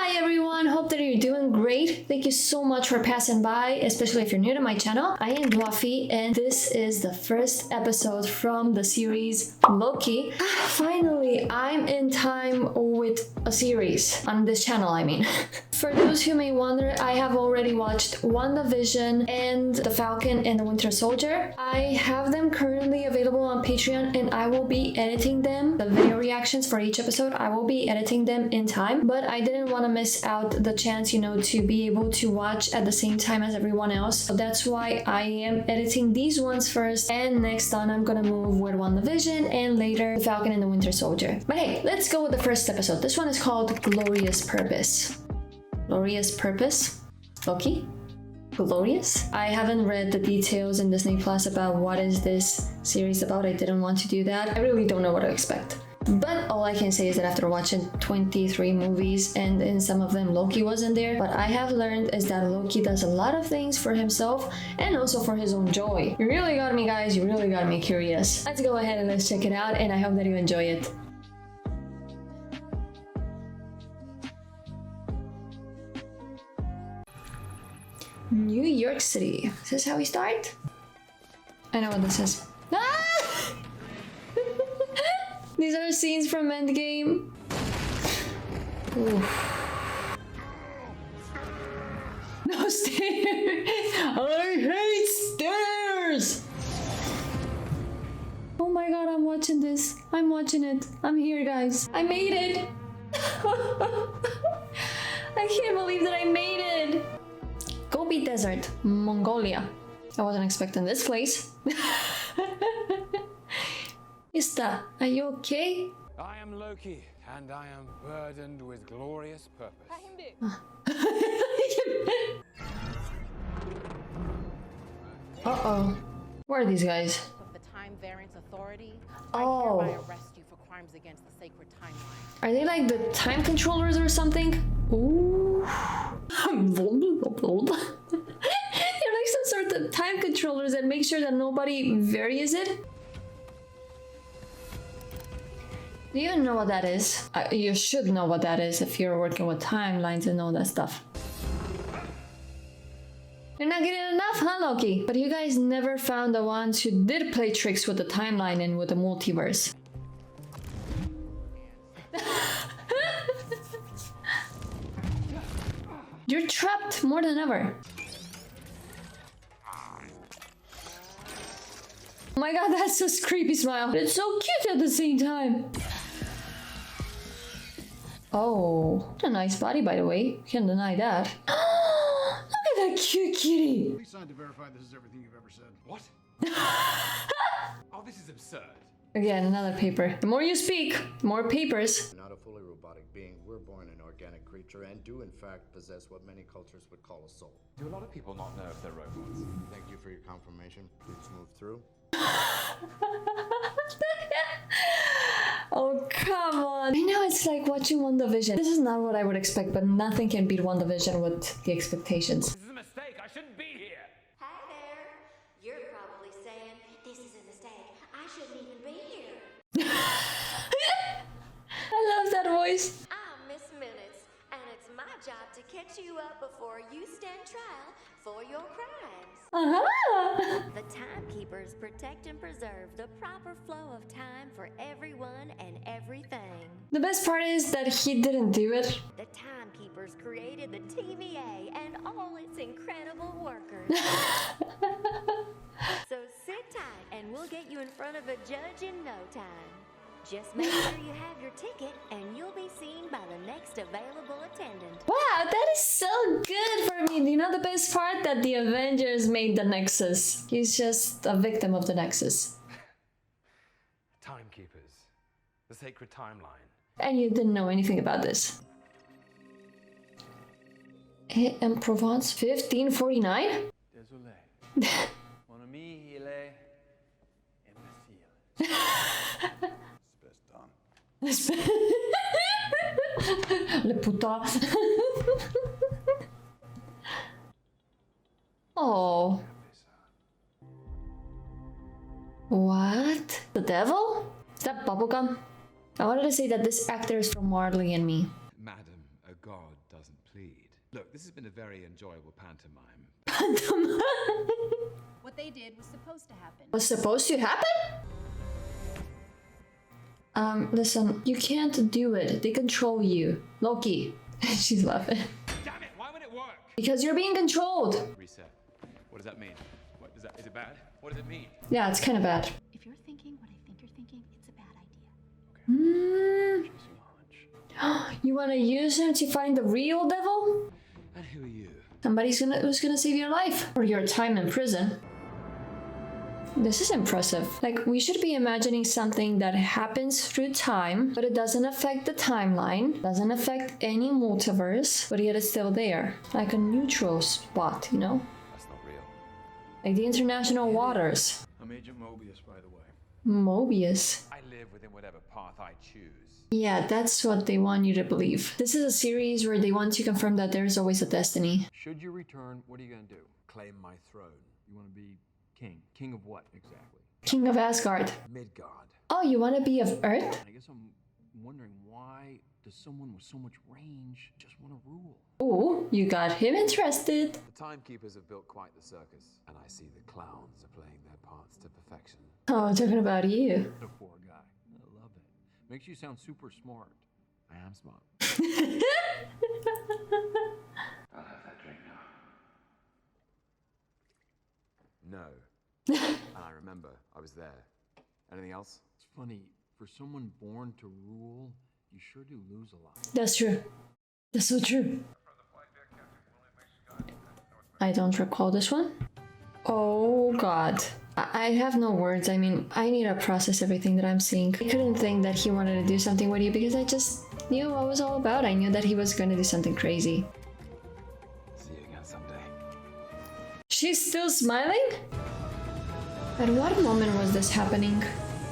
Hi everyone, hope that you're doing great. Thank you so much for passing by, especially if you're new to my channel. I am Wolfie and this is the first episode from the series Loki. Finally, I'm in time with a series on this channel, I mean. For those who may wonder, I have already watched WandaVision and The Falcon and the Winter Soldier. I have them currently available on Patreon and I will be editing them. The video reactions for each episode, I will be editing them in time, but I didn't want to miss out the chance, to be able to watch at the same time as everyone else. So that's why I am editing these ones first, and next on I'm gonna move with WandaVision and later The Falcon and the Winter Soldier. But hey, let's go with the first episode. This one is called Glorious Purpose. Glorious Purpose? Loki? Glorious? I haven't read the details in Disney Plus about what is this series about. I didn't want to do that. I really don't know what to expect. But all I can say is that after watching 23 movies and in some of them Loki wasn't there, what I have learned is that Loki does a lot of things for himself and also for his own joy. You really got me, guys. You really got me curious. Let's go ahead and let's check it out, and I hope that you enjoy it. New York City. Is this how we start? I know what this is. Ah! These are scenes from Endgame. Oof. No stairs! I hate stairs! Oh my god, I'm watching this. I'm watching it. I'm here, guys. I made it! I can't believe that I made it! Gobi Desert, Mongolia. I wasn't expecting this place. Mister, are you okay? I am Loki, and I am burdened with glorious purpose. Uh-oh. Where are these guys? Of the Time Variance Authority, Oh. I hereby arrest you for crimes against the sacred timeline. Are they like the time controllers or something? Ooh. They're like some sort of time controllers that make sure that nobody varies it. Do you know what that is? You should know what that is if you're working with timelines and all that stuff. You're not getting enough, huh, Loki? But you guys never found the ones who did play tricks with the timeline and with the multiverse. You're trapped more than ever. Oh my god, that's a creepy smile. But it's so cute at the same time. Oh, what a nice body, by the way. Can't deny that. Look at that cute kitty. Please sign to verify this is everything you've ever said. What? Oh, this is absurd. Again, another paper. The more you speak, the more papers. We're not a fully robotic being. We're born an organic creature and do in fact possess what many cultures would call a soul. Do a lot of people not know if they're robots? Thank you for your confirmation. Please move through. Oh, come on. I know it's like watching WandaVision. This is not what I would expect, but nothing can beat WandaVision with the expectations. This is a mistake. I shouldn't be here. Hi there. You're probably saying, this is a mistake. I shouldn't even be here. I love that voice. I'm Miss Minutes, and it's my job to catch you up before you stand trial for your crimes. Uh-huh. The timekeepers protect and preserve the proper flow of time for everyone and everything. The best part is that he didn't do it. The timekeepers created the TVA and all its incredible workers. So sit tight and we'll get you in front of a judge in no time. Just make sure you have your ticket and you'll be seen by the next available attendant. Wow, that is so good for me. You know the best part? That the Avengers made the Nexus. He's just a victim of the Nexus. Timekeepers. The sacred timeline. And you didn't know anything about this. En Provence 1549? Désolé. Mon ami, il est imbécile. Le putain. Oh. What? The devil? Is that bubblegum? I wanted to say that this actor is from Marley and Me. Madam, a god doesn't plead. Look, this has been a very enjoyable pantomime. What they did was supposed to happen. Was supposed to happen? Listen, you can't do it. They control you. Loki. She's laughing. Damn it, why would it work? Because you're being controlled. Reset. What does that mean? What does that, is it bad? What does it mean? Yeah, it's kind of bad. If you're thinking what I think you're thinking, it's a bad idea. You want to use him to find the real devil? And who are you? Somebody's who's gonna save your life or your time in prison. This is impressive. Like, we should be imagining something that happens through time, but it doesn't affect the timeline, doesn't affect any multiverse, but yet it's still there. Like a neutral spot, you know? That's not real. Like the international waters. I'm Agent Mobius, by the way. Mobius. I live within whatever path I choose. Yeah, that's what they want you to believe. This is a series where they want to confirm that there's always a destiny. Should you return, what are you gonna do? Claim my throne. You wanna be king. King of what, exactly? King of Asgard. Midgard. Oh, you want to be of Earth? I guess I'm wondering, why does someone with so much range just want to rule? Ooh, you got him interested. The timekeepers have built quite the circus, and I see the clowns are playing their parts to perfection. Oh, talking about you. The poor guy. I love it. Makes you sound super smart. I am smart. I'll have that drink now. No. And I remember, I was there. Anything else? It's funny, for someone born to rule, you sure do lose a lot. That's true. That's so true. I don't recall this one. Oh god. I have no words. I mean, I need to process everything that I'm seeing. I couldn't think that he wanted to do something with you because I just knew what it was all about. I knew that he was going to do something crazy. See you again someday. She's still smiling? At what moment was this happening?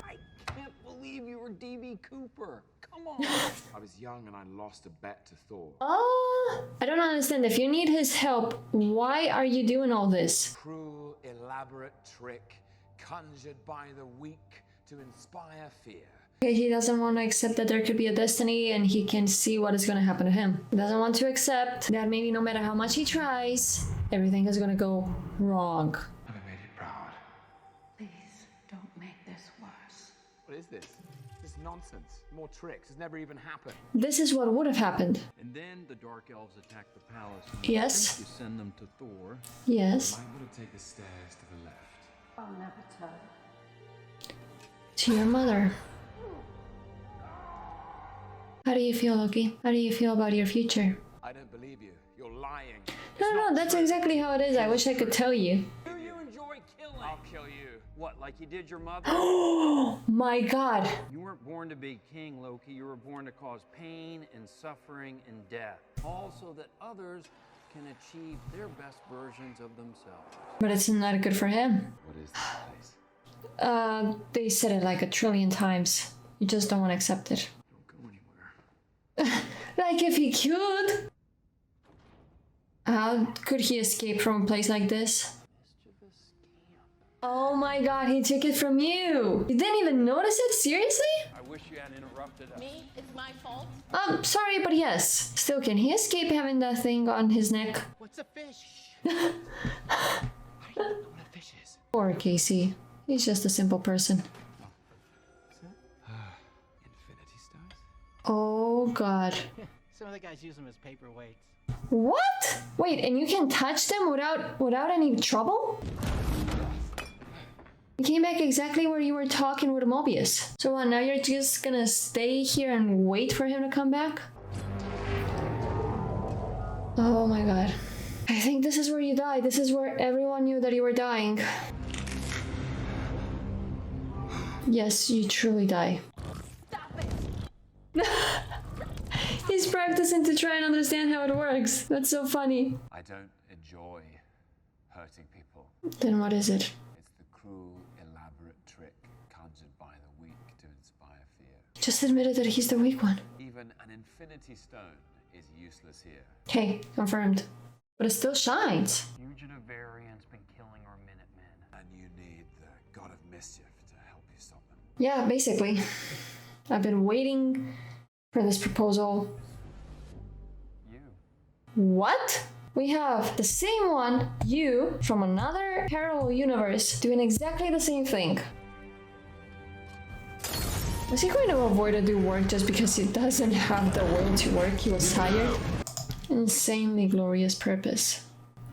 I can't believe you were D.B. Cooper. Come on. I was young and I lost a bet to Thor. Oh, I don't understand. If you need his help, why are you doing all this? Cruel, elaborate trick conjured by the weak to inspire fear. Okay, he doesn't want to accept that there could be a destiny and he can see what is going to happen to him. He doesn't want to accept that maybe no matter how much he tries, everything is going to go wrong. I made it proud. Please don't make this worse. What is this? This is nonsense. More tricks. It's never even happened. This is what would have happened. And then the Dark Elves attack the palace. And Yes. you send them to Thor. Yes. Might want to take the stairs to the left. I'll never tell. To your mother. How do you feel, Loki? How do you feel about your future? I don't believe you. You're lying. No, that's exactly how it is. I wish I could tell you. Do you enjoy killing? I'll kill you. What, like you did your mother? Oh my god. You weren't born to be king, Loki. You were born to cause pain and suffering and death. All so that others can achieve their best versions of themselves. But it's not good for him. What is this place? They said it like 1 trillion times. You just don't want to accept it. Don't go anywhere. Like if he could. How could he escape from a place like this? Mischievous scamp. Oh my god, he took it from you. You didn't even notice it? Seriously? I wish you hadn't interrupted us. Me? It's my fault? Sorry, but yes. Still, can he escape having that thing on his neck? What's a fish? How do you not know what a fish is? Poor Casey. He's just a simple person. Infinity stones? Oh god. Some of the guys use them as paperweights. What? Wait, and you can touch them without any trouble? You came back exactly where you were talking with Mobius. So what, now you're just gonna stay here and wait for him to come back? Oh my god. I think this is where you died. This is where everyone knew that you were dying. Yes, you truly die. Stop it! He's practicing to try and understand how it works. That's so funny. I don't enjoy hurting people. Then what is it? It's the cruel, elaborate trick conjured by the weak to inspire fear. Just admitted that he's the weak one. Even an infinity stone is useless here. Okay, confirmed. But it still shines. Fugitive variant's been killing our Minutemen. And you need the god of mischief to help you stop them. Yeah, basically. I've been waiting for this proposal what? We have the same one, you, from another parallel universe, doing exactly the same thing. Was he going to avoid to do work just because he doesn't have the will to work? He was tired? Insanely glorious purpose.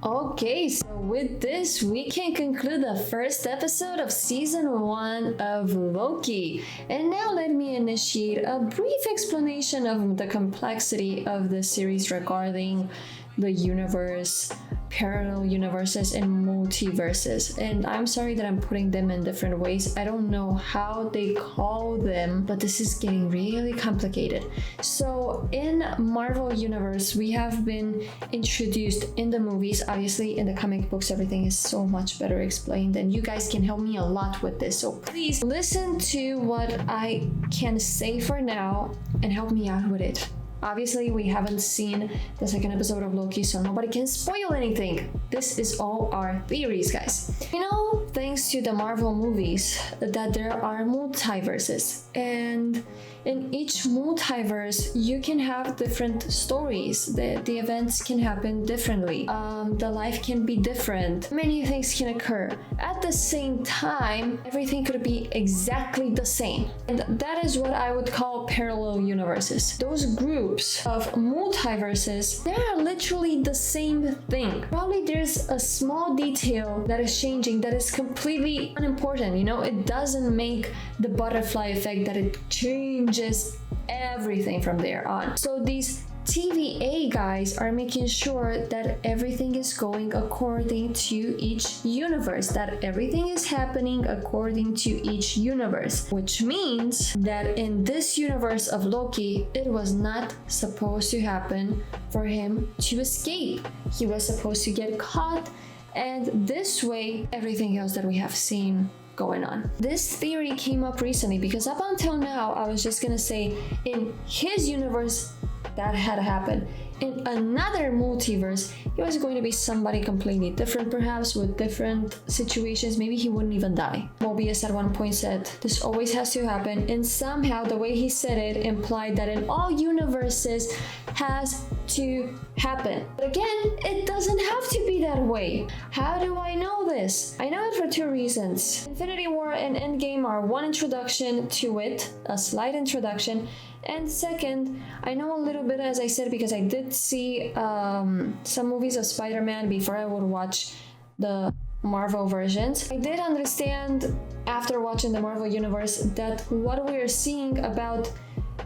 Okay, so with this, we can conclude the first episode of Season 1 of Loki. And now let me initiate a brief explanation of the complexity of the series regarding the universe, parallel universes, and multiverses. And I'm sorry that I'm putting them in different ways. I don't know how they call them, but this is getting really complicated. So in Marvel Universe, we have been introduced in the movies. Obviously, in the comic books, everything is so much better explained, and you guys can help me a lot with this. So please listen to what I can say for now and help me out with it. Obviously, we haven't seen the second episode of Loki, so nobody can spoil anything. This is all our theories, guys. You know, thanks to the Marvel movies, that there are multiverses. And in each multiverse, you can have different stories. The events can happen differently. The life can be different. Many things can occur. At the same time, everything could be exactly the same. And that is what I would call parallel universes. Those groups of multiverses, they are literally the same thing. Probably there's a small detail that is changing that is completely unimportant. You know, it doesn't make the butterfly effect that it changes everything from there on. So these TVA guys are making sure that everything is going according to each universe, that everything is happening according to each universe, which means that in this universe of Loki, it was not supposed to happen for him to escape. He was supposed to get caught, and this way, everything else that we have seen going on. This theory came up recently because up until now, I was just gonna say in his universe, that had happened. In another multiverse, it was going to be somebody completely different, perhaps with different situations. Maybe he wouldn't even die. Mobius at one point said, this always has to happen. And somehow the way he said it implied that in all universes has to happen. But again, it doesn't have to be that way. How do I know this? I know it for two reasons. Infinity War and Endgame are one introduction to it, a slight introduction. And second, I know a little bit, as I said, because I did see some movies of Spider-Man before I would watch the Marvel versions. I did understand after watching the Marvel Universe that what we are seeing about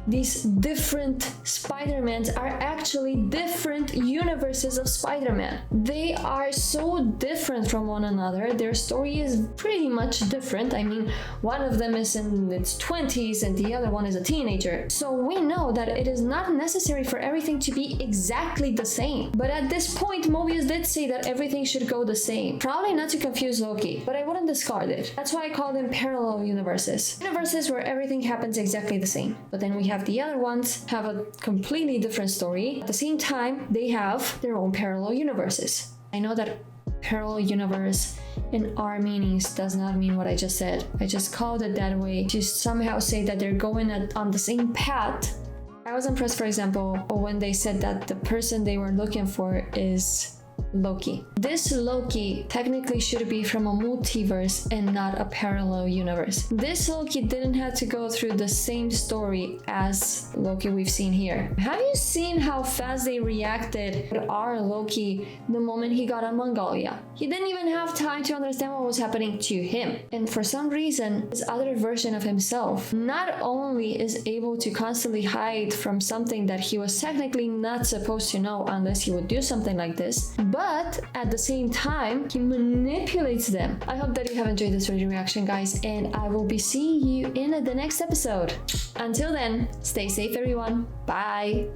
these different Spider-Mans are actually different universes of Spider-Man. They are so different from one another. Their story is pretty much different. I mean, one of them is in its 20s and the other one is a teenager. So we know that it is not necessary for everything to be exactly the same. But at this point, Mobius did say that everything should go the same. Probably not to confuse Loki, but I wouldn't discard it. That's why I call them parallel universes. Universes where everything happens exactly the same. But then we have the other ones have a completely different story. At the same time, they have their own parallel universes. I know that parallel universe in our meanings does not mean what I just said. I just called it that way to somehow say that they're going on the same path. I was impressed, for example, when they said that the person they were looking for is Loki. This Loki technically should be from a multiverse and not a parallel universe. This Loki didn't have to go through the same story as Loki we've seen here. Have you seen how fast they reacted to our Loki the moment he got on Mongolia? He didn't even have time to understand what was happening to him. And for some reason, this other version of himself not only is able to constantly hide from something that he was technically not supposed to know unless he would do something like this, but at the same time, he manipulates them. I hope that you have enjoyed this video reaction, guys, and I will be seeing you in the next episode. Until then, stay safe, everyone. Bye.